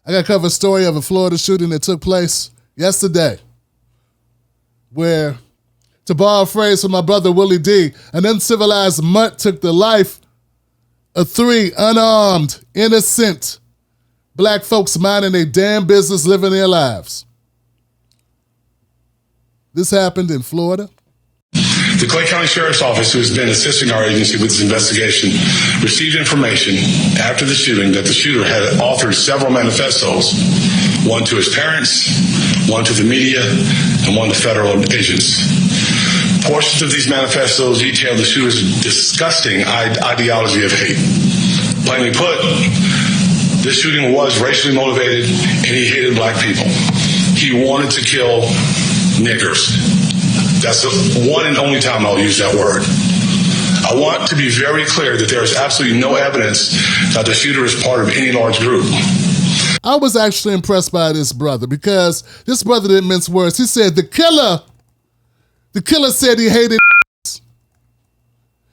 I got to cover a story of a Florida shooting that took place yesterday where, to borrow a phrase from my brother Willie D, an uncivilized mutt took the life of 3 unarmed, innocent black folks minding their damn business, living their lives. This happened in Florida. The Clay County Sheriff's Office, who has been assisting our agency with this investigation, received information after the shooting that the shooter had authored several manifestos, one to his parents, one to the media, and one to federal agents. Portions of these manifestos detail the shooter's disgusting ideology of hate. Plainly put, this shooting was racially motivated, and he hated black people. He wanted to kill niggers. That's the one and only time I'll use that word. I want to be very clear that there is absolutely no evidence that the shooter is part of any large group. I was actually impressed by this brother because this brother didn't mince words. He said the killer said he hated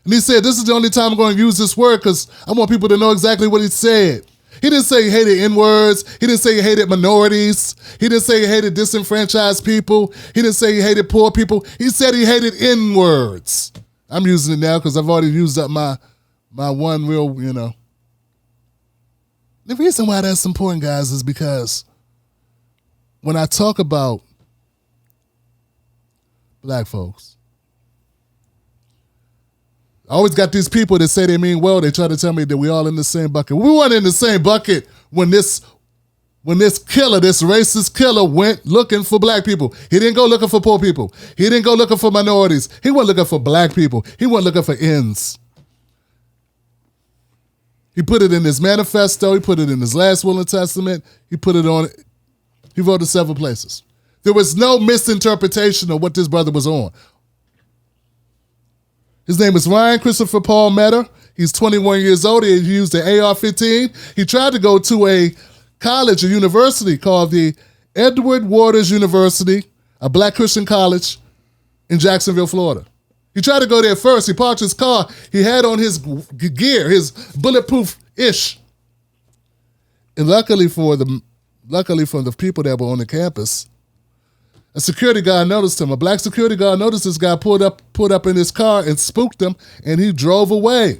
and he said, this is the only time I'm going to use this word because I want people to know exactly what he said. He didn't say he hated N-words. He didn't say he hated minorities. He didn't say he hated disenfranchised people. He didn't say he hated poor people. He said he hated N-words. I'm using it now because I've already used up my one real, The reason why that's important, guys, is because when I talk about black folks, I always got these people that say they mean well. They try to tell me that we all in the same bucket. We weren't in the same bucket when this killer, this racist killer, went looking for black people. He didn't go looking for poor people. He didn't go looking for minorities. He went looking for black people. He went looking for ends. He put it in his manifesto. He put it in his last will and testament. He put it on. He wrote it several places. There was no misinterpretation of what this brother was on. His name is Ryan Christopher Paul Metter. He's 21 years old. He used an AR-15. He tried to go to a college, a university called the Edward Waters University, a black Christian college in Jacksonville, Florida. He tried to go there first. He parked his car. He had on his gear, his bulletproof-ish. And luckily for the people that were on the campus, a security guard noticed him. A black security guard noticed this guy pulled up in his car and spooked him, and he drove away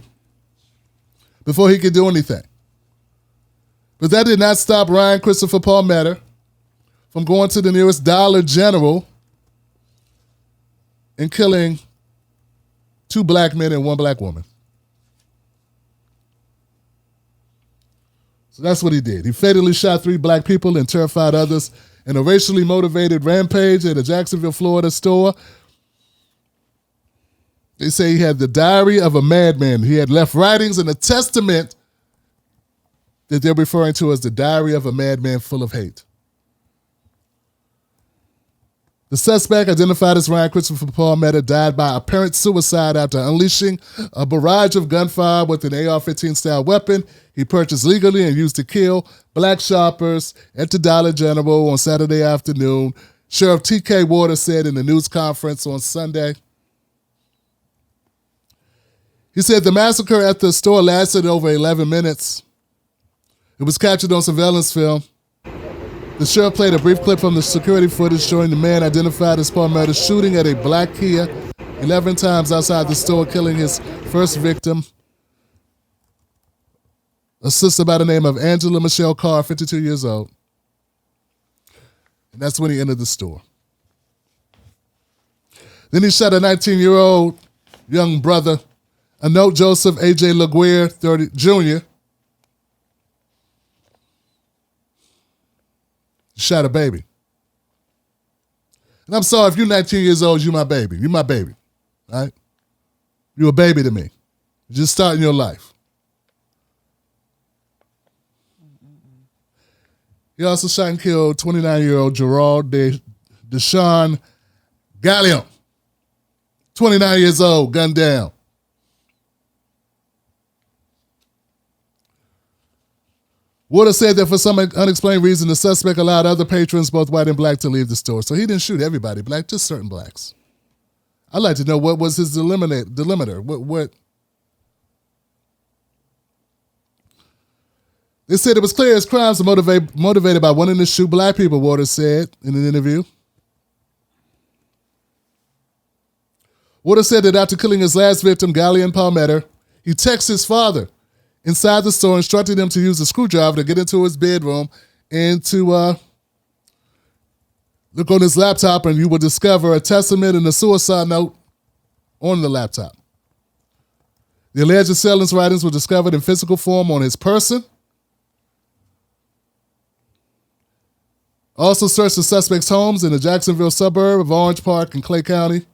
before he could do anything. But that did not stop Ryan Christopher Paul Metter from going to the nearest Dollar General and killing 2 black men and 1 black woman. So that's what he did. He fatally shot 3 black people and terrified others in a racially motivated rampage at a Jacksonville, Florida store. They say he had the diary of a madman. He had left writings and a testament that they're referring to as the diary of a madman full of hate. The suspect, identified as Ryan Christopher Paul Metter, died by apparent suicide after unleashing a barrage of gunfire with an AR-15 style weapon he purchased legally and used to kill black shoppers at the Dollar General on Saturday afternoon, Sheriff T.K. Waters said in a news conference on Sunday. He said the massacre at the store lasted over 11 minutes. It was captured on surveillance film. The sheriff played a brief clip from the security footage showing the man identified as Paul Metter shooting at a black Kia 11 times outside the store, killing his first victim, a sister by the name of Angela Michelle Carr, 52 years old. And that's when he entered the store. Then he shot a 19-year-old young brother, Anote Joseph A.J. LaGuerre Jr., shot a baby. And I'm sorry, if you're 19 years old, you're my baby. You're my baby, all right? You're a baby to me. You're just starting your life. He also shot and killed 29-year-old Gerald Deshaun Gallion, 29 years old, gunned down. Waters said that for some unexplained reason, the suspect allowed other patrons, both white and black, to leave the store. So he didn't shoot everybody black, just certain blacks. I'd like to know what was his delimiter. What? They said it was clear his crimes were motivated by wanting to shoot black people, Waters said in an interview. Waters said that after killing his last victim, Gallion Palmetto, he texted his father inside the store, instructing him to use a screwdriver to get into his bedroom and to look on his laptop, and you will discover a testament and a suicide note on the laptop. The alleged assailant's writings were discovered in physical form on his person. Also searched the suspect's homes in the Jacksonville suburb of Orange Park in Clay County.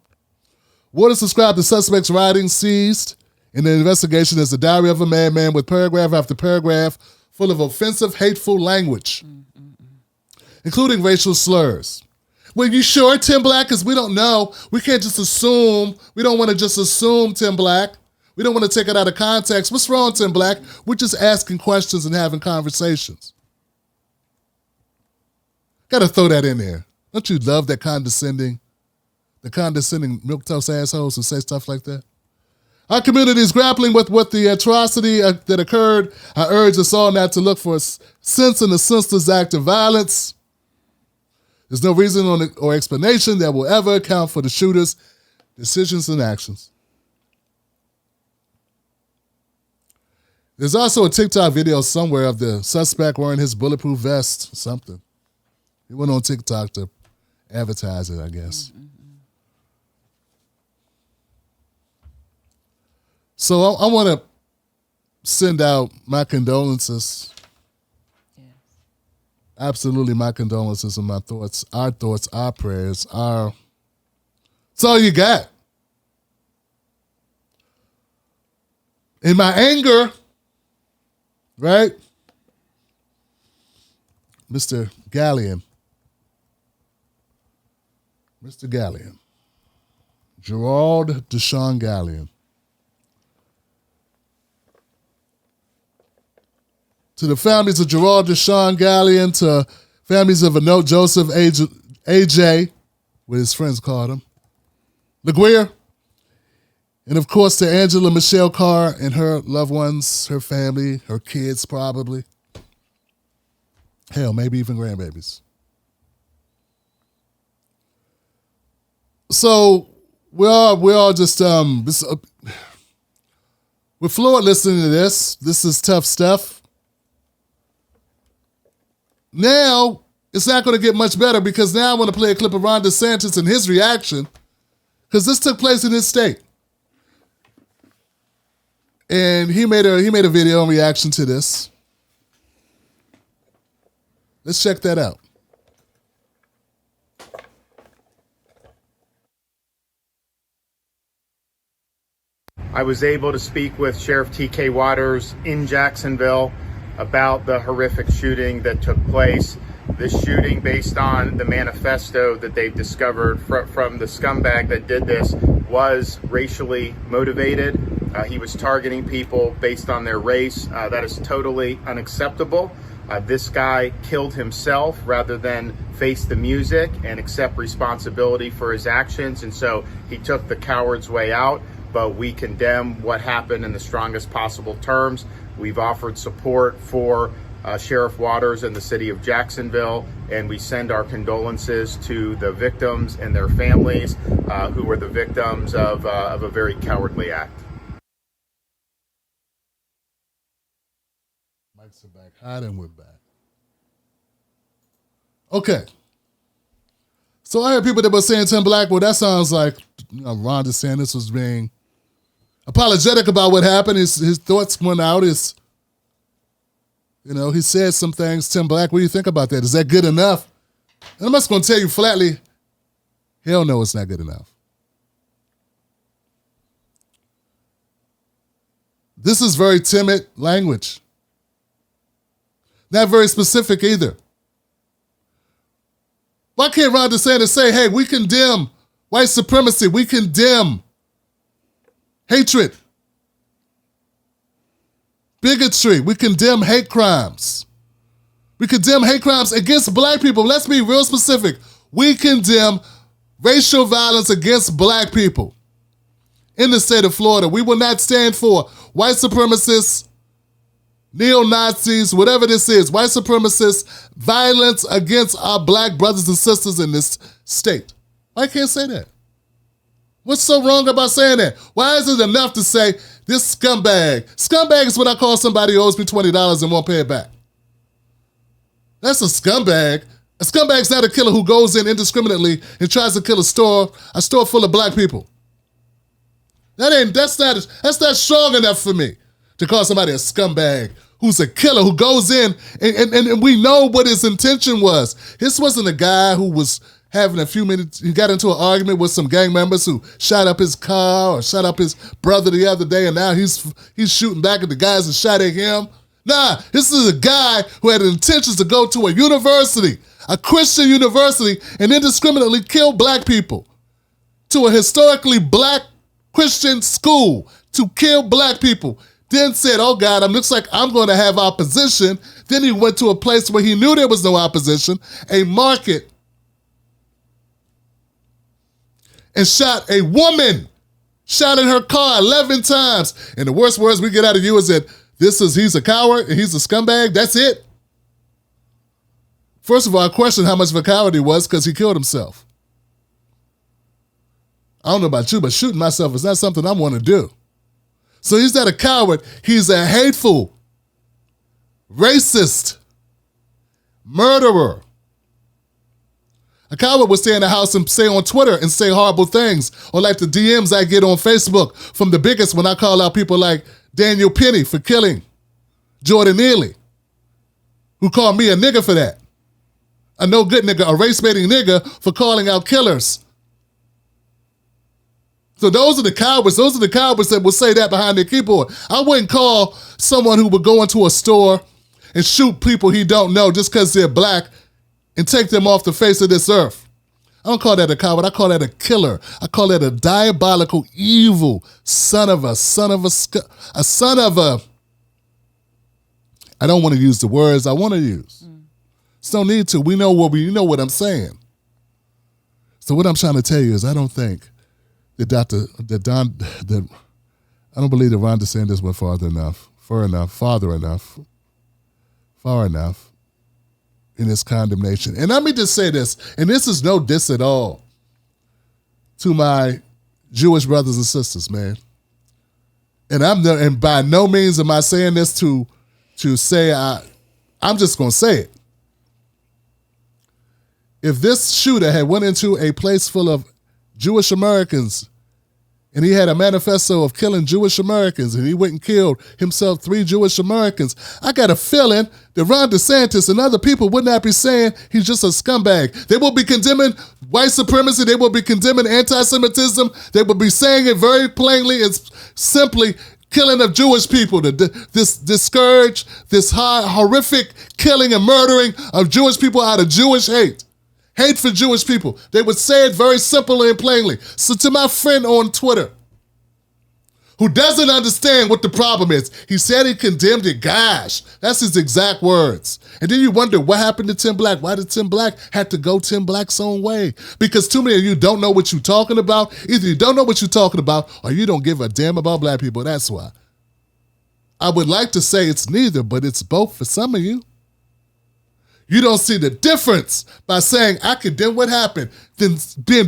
Waters described the suspect's writings seized in the investigation as the diary of a madman with paragraph after paragraph full of offensive, hateful language, including racial slurs. Well, you sure, Tim Black? Because we don't know. We can't just assume. We don't want to just assume, Tim Black. We don't want to take it out of context. What's wrong, Tim Black? We're just asking questions and having conversations. Got to throw that in there. Don't you love that condescending milquetoast assholes who say stuff like that? Our community is grappling with the atrocity that occurred. I urge us all not to look for a sense in a senseless act of violence. There's no reason or explanation that will ever account for the shooter's decisions and actions. There's also a TikTok video somewhere of the suspect wearing his bulletproof vest, something. He went on TikTok to advertise it, I guess. So I want to send out my condolences. Yes. Absolutely my condolences and my thoughts, our prayers, it's all you got. In my anger, right? Mr. Gallion, Gerald Deshaun Gallion. To the families of Gerald Deshaun Gallion, to families of Anote Joseph AJ, what his friends called him, LaGuerre, and of course to Angela Michelle Carr and her loved ones, her family, her kids probably. Hell, maybe even grandbabies. So we're all just we're floored listening to this. This is tough stuff. Now, it's not going to get much better because now I want to play a clip of Ron DeSantis and his reaction because this took place in his state. And he made a video in reaction to this. Let's check that out. I was able to speak with Sheriff T.K. Waters in Jacksonville about the horrific shooting that took place. This shooting, based on the manifesto that they've discovered from the scumbag that did this, was racially motivated. He was targeting people based on their race. That is totally unacceptable. This guy killed himself rather than face the music and accept responsibility for his actions. And so he took the coward's way out, but we condemn what happened in the strongest possible terms. We've offered support for Sheriff Waters and the city of Jacksonville, and we send our condolences to the victims and their families who were the victims of a very cowardly act. Mics are back hot and we're back. Okay. So I heard people that were saying Tim Black, well, that sounds like Ron DeSantis was being apologetic about what happened. His thoughts went out. He said some things. Tim Black, what do you think about that? Is that good enough? And I'm just going to tell you flatly, hell no, it's not good enough. This is very timid language. Not very specific either. Why can't Ron DeSantis say, hey, we condemn white supremacy, we condemn hatred, bigotry, we condemn hate crimes. We condemn hate crimes against black people. Let's be real specific. We condemn racial violence against black people in the state of Florida. We will not stand for white supremacists neo-Nazis, whatever this is, white supremacists, violence against our black brothers and sisters in this state. Why can't I say that? What's so wrong about saying that? Why is it enough to say, this scumbag? Scumbag is what I call somebody who owes me $20 and won't pay it back. That's a scumbag. A scumbag's not a killer who goes in indiscriminately and tries to kill a store full of black people. That's not strong enough for me to call somebody a scumbag who's a killer, who goes in and we know what his intention was. This wasn't a guy who was having a few minutes, he got into an argument with some gang members who shot up his car or shot up his brother the other day, and now he's shooting back at the guys that shot at him. Nah, this is a guy who had intentions to go to a university, a Christian university, and indiscriminately kill black people. To a historically black Christian school to kill black people. Then said, oh God, it looks like I'm going to have opposition. Then he went to a place where he knew there was no opposition, a market, and shot a woman, shot in her car 11 times. And the worst words we get out of you is that he's a coward and he's a scumbag. That's it. First of all, I question how much of a coward he was because he killed himself. I don't know about you, but shooting myself is not something I want to do. So he's not a coward. He's a hateful, racist, murderer. A coward would stay in the house and stay on Twitter and say horrible things, or like the DMs I get on Facebook from the biggest when I call out people like Daniel Penny for killing Jordan Neely, who called me a nigger for that. A no good nigga, a race-baiting nigga for calling out killers. So those are the cowards. Those are the cowards that will say that behind their keyboard. I wouldn't call someone who would go into a store and shoot people he don't know just because they're black and take them off the face of this earth. I don't call that a coward. I call that a killer. I call that a diabolical, evil son of a. I don't want to use the words I want to use. There's no need to. We know what I'm saying. So what I'm trying to tell you is I don't think I don't believe that Ron DeSantis went far enough in his condemnation. And let me just say this, and this is no diss at all to my Jewish brothers and sisters, man. And by no means am I saying this to say I'm just gonna say it. If this shooter had went into a place full of Jewish Americans and he had a manifesto of killing Jewish Americans and he went and killed himself 3 Jewish Americans, I got a feeling that Ron DeSantis and other people would not be saying he's just a scumbag. They will be condemning white supremacy. They will be condemning anti-Semitism. They will be saying it very plainly and simply, killing of Jewish people, this discourage, this horrific killing and murdering of Jewish people out of Jewish hate. Hate for Jewish people. They would say it very simply and plainly. So to my friend on Twitter, who doesn't understand what the problem is, he said he condemned it. Gosh, that's his exact words. And then you wonder what happened to Tim Black. Why did Tim Black have to go Tim Black's own way? Because too many of you don't know what you're talking about. Either you don't know what you're talking about or you don't give a damn about black people. That's why. I would like to say it's neither, but it's both for some of you. You don't see the difference by saying, I condemn what happened, than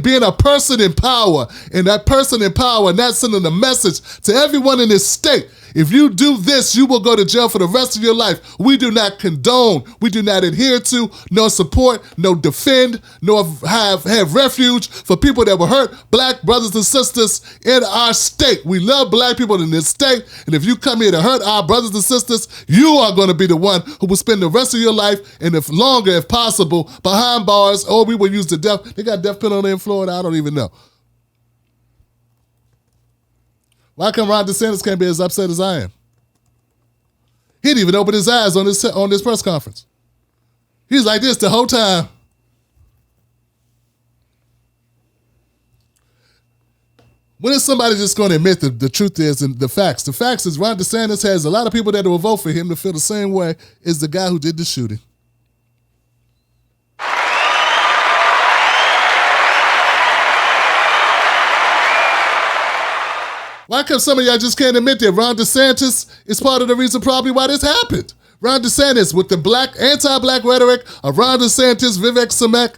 being a person in power, and that person in power not sending a message to everyone in this state. If you do this, you will go to jail for the rest of your life. We do not condone, we do not adhere to, nor support, nor defend, nor have refuge for people that were hurt, black brothers and sisters in our state. We love black people in this state, and if you come here to hurt our brothers and sisters, you are going to be the one who will spend the rest of your life, and if longer, if possible, behind bars, or we will use the death. They got death penalty in Florida, I don't even know. Why come Ron DeSantis can't be as upset as I am? He didn't even open his eyes on this press conference. He's like this the whole time. When is somebody just going to admit the truth is and the facts? The facts is Ron DeSantis has a lot of people that will vote for him to feel the same way as the guy who did the shooting. Why come some of y'all just can't admit that Ron DeSantis is part of the reason probably why this happened? Ron DeSantis with the anti-black rhetoric of Ron DeSantis, Vivek Samek,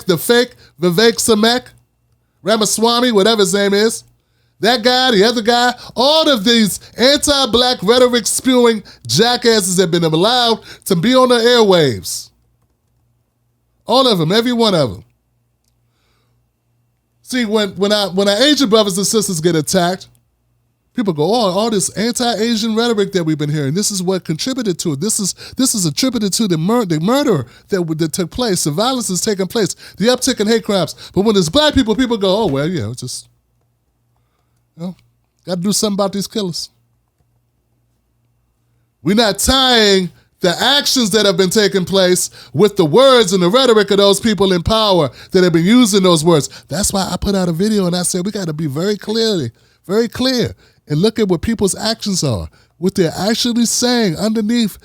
the fake, Vivek Samek, Ramaswamy, whatever his name is. That guy, the other guy, all of these anti-black rhetoric spewing jackasses have been allowed to be on the airwaves. All of them, every one of them. See, when our Asian brothers and sisters get attacked, people go, oh, all this anti-Asian rhetoric that we've been hearing, this is what contributed to it. This is attributed to the murder that took place. The violence is taking place. The uptick in hate crimes. But when it's black people, people go, oh, well, yeah, it's just, got to do something about these killers. We're not tying the actions that have been taking place with the words and the rhetoric of those people in power that have been using those words. That's why I put out a video and I said we got to be very clear and look at what people's actions are, what they're actually saying underneath,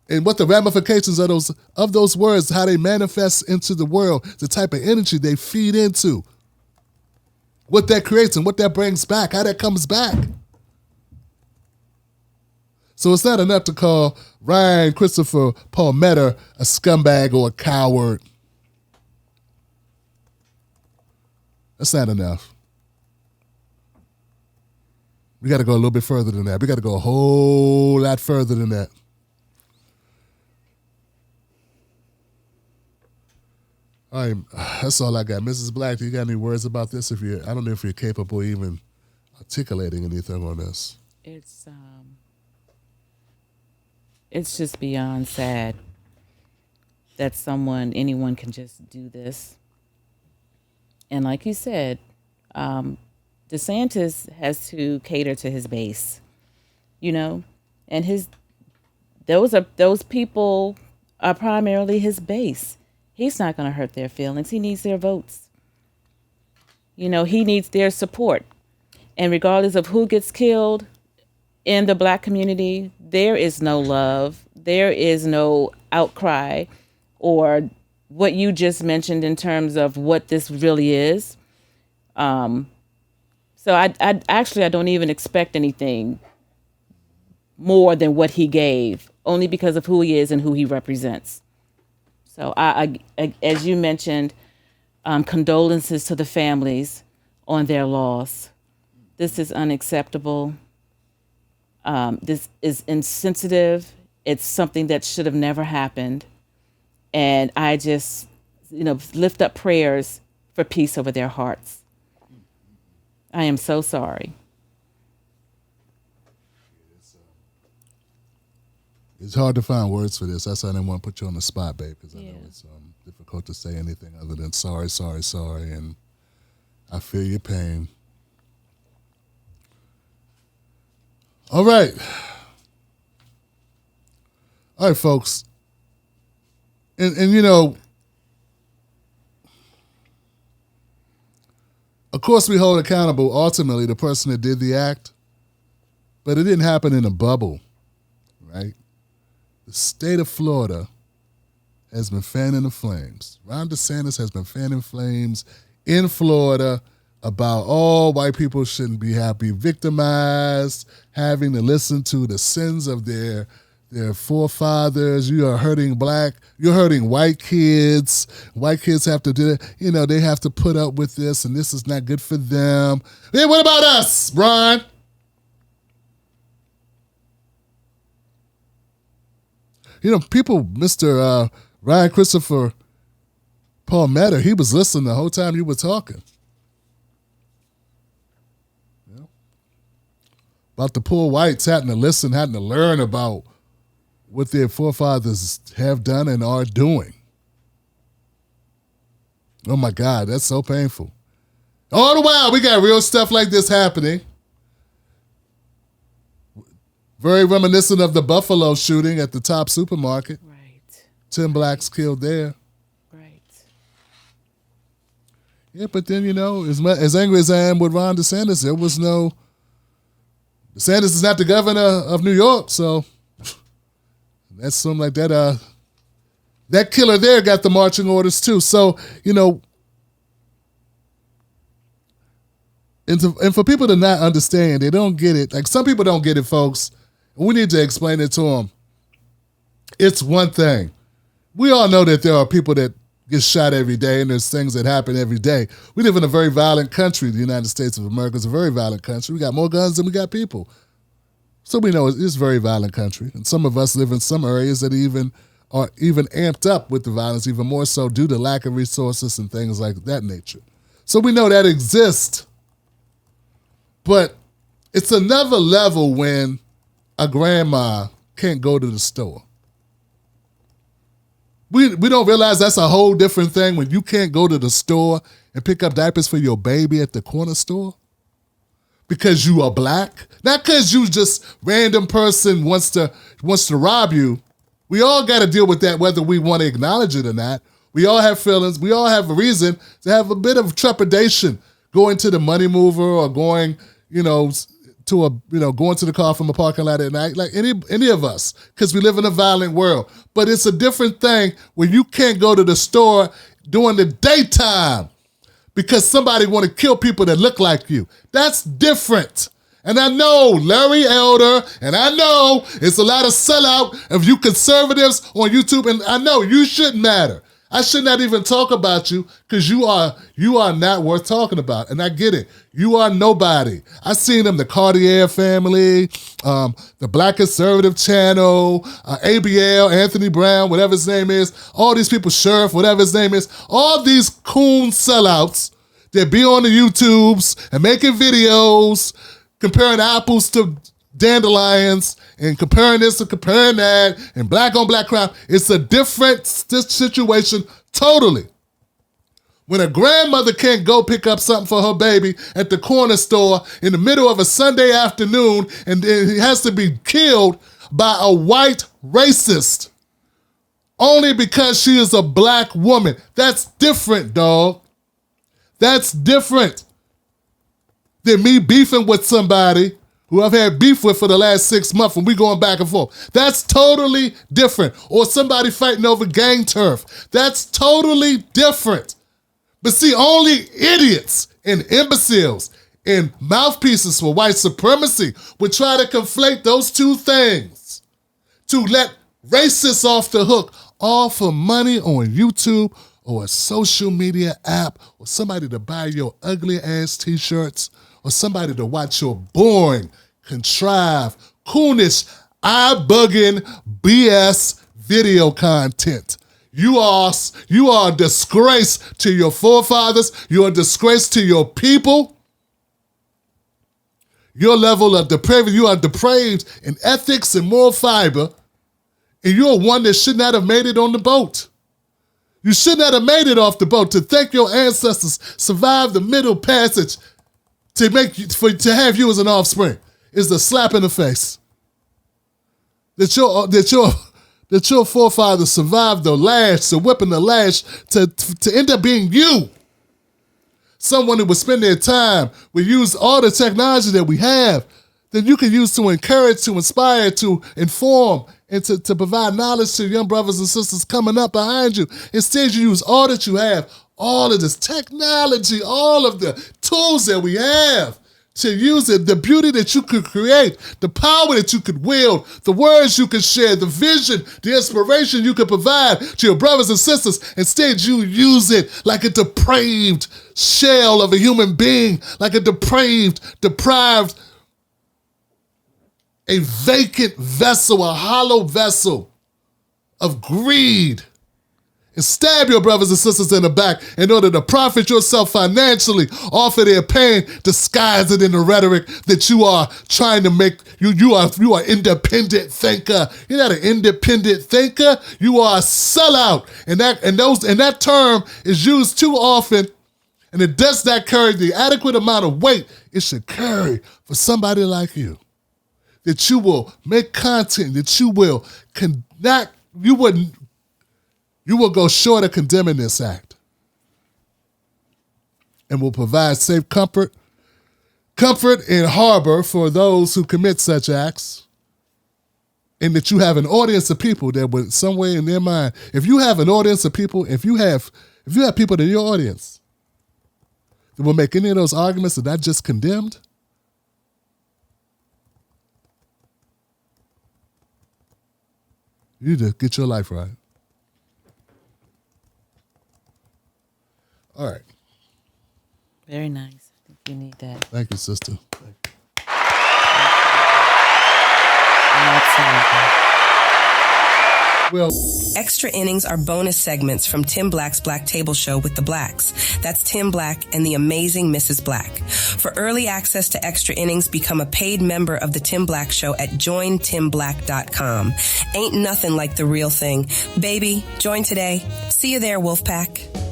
and what the ramifications of those words, how they manifest into the world, the type of energy they feed into, what that creates and what that brings back, how that comes back. So it's not enough to call Ryan Christopher Palmetto a scumbag or a coward. That's not enough. We got to go a little bit further than that. We got to go a whole lot further than that. All right, that's all I got. Mrs. Black, do you got any words about this? I don't know if you're capable of even articulating anything on this. It's just beyond sad that anyone can just do this. And like you said, DeSantis has to cater to his base, and those people are primarily his base. He's not going to hurt their feelings. He needs their votes. He needs their support. And regardless of who gets killed in the black community, there is no love. There is no outcry or what you just mentioned in terms of what this really is. So I don't even expect anything more than what he gave, only because of who he is and who he represents. So I as you mentioned, condolences to the families on their loss. This is unacceptable. This is insensitive. It's something that should have never happened. And I just, lift up prayers for peace over their hearts. I am so sorry. It's hard to find words for this. That's why I didn't want to put you on the spot, babe, because I know it's difficult to say anything other than sorry, and I feel your pain. All right, folks, and of course we hold accountable ultimately the person that did the act, but it didn't happen in a bubble, right? The state of Florida has been fanning the flames. Ron DeSantis has been fanning flames in Florida about all white people shouldn't be victimized, having to listen to the sins of their forefathers. You're hurting white kids. White kids have to do it. They have to put up with this, and this is not good for them. Hey, what about us, Ron? People, Mr. Ryan Christopher Palmetto, he was listening the whole time you were talking. About the poor whites having to listen, having to learn about what their forefathers have done and are doing. Oh my God, that's so painful. All the while, we got real stuff like this happening. Very reminiscent of the Buffalo shooting at the Top supermarket. Right. 10 blacks killed there. Right. Yeah, but then, as angry as I am with Ron DeSantis, there was no... DeSantis is not the governor of New York, so that's something like that. That killer there got the marching orders too. So, And for people to not understand, they don't get it. Like some people don't get it, folks. We need to explain it to them. It's one thing. We all know that there are people that get shot every day and there's things that happen every day. We live in a very violent country. The United States of America is a very violent country. We got more guns than we got people. So we know it's a very violent country. And some of us live in some areas that are even amped up with the violence, even more so due to lack of resources and things like that nature. So we know that exists. But it's another level when a grandma can't go to the store. We don't realize that's a whole different thing when you can't go to the store and pick up diapers for your baby at the corner store because you are black. Not because you just random person wants to rob you. We all got to deal with that whether we want to acknowledge it or not. We all have feelings. We all have a reason to have a bit of trepidation going to the money mover or going, going to the car from a parking lot at night, like any of us, because we live in a violent world. But it's a different thing when you can't go to the store during the daytime because somebody want to kill people that look like you. That's different. And I know Larry Elder, and I know it's a lot of sellout of you conservatives on YouTube, and I know you shouldn't matter. I should not even talk about you because you are not worth talking about. And I get it. You are nobody. I seen them, the Cartier family, the Black Conservative Channel, ABL, Anthony Brown, whatever his name is, all these people, Sheriff, whatever his name is, all these coon sellouts that be on the YouTubes and making videos, comparing apples to dandelions and comparing this and comparing that and black on black crime. It's a different situation totally. When a grandmother can't go pick up something for her baby at the corner store in the middle of a Sunday afternoon and then he has to be killed by a white racist only because she is a black woman. That's different, dog. That's different than me beefing with somebody who I've had beef with for the last 6 months and we going back and forth. That's totally different. Or somebody fighting over gang turf. That's totally different. But see, only idiots and imbeciles and mouthpieces for white supremacy would try to conflate those two things to let racists off the hook, all for money on YouTube or a social media app or somebody to buy your ugly ass t-shirts or somebody to watch your boring, contrived, coonish, eye-bugging BS video content. You are a disgrace to your forefathers. You're a disgrace to your people. Your level of depravity, you are depraved in ethics and moral fiber, and you're one that should not have made it on the boat. You should not have made it off the boat. To think your ancestors survived the middle passage to have you as an offspring is the slap in the face. That your forefathers survived the lash, the whipping the lash, to end up being you. Someone who would spend their time, would use all the technology that we have, that you can use to encourage, to inspire, to inform, and to provide knowledge to young brothers and sisters coming up behind you. Instead, you use all that you have, all of this technology, all of the tools that we have to use it, the beauty that you could create, the power that you could wield, the words you could share, the vision, the inspiration you could provide to your brothers and sisters. Instead, you use it like a depraved shell of a human being, like a depraved, a vacant vessel, a hollow vessel of greed, and stab your brothers and sisters in the back in order to profit yourself financially off of their pain, disguise it in the rhetoric that you are trying to make, you are independent thinker. You're not an independent thinker, you are a sellout. And that term is used too often, and it does not carry the adequate amount of weight it should carry for somebody like you. That you will make content, that you will you will go short of condemning this act and will provide safe comfort and harbor for those who commit such acts, and that you have an audience of people that would somewhere in their mind, if you have an audience of people, if you have people in your audience that will make any of those arguments that I just condemned, you need to get your life right. All right. Very nice. I think you need that. Thank you, sister. Absolutely. Well, Extra Innings are bonus segments from Tim Black's Black Table Show with the Blacks. That's Tim Black and the amazing Mrs. Black. For early access to Extra Innings, become a paid member of the Tim Black Show at jointimblack.com. Ain't nothing like the real thing. Baby, join today. See you there, Wolfpack.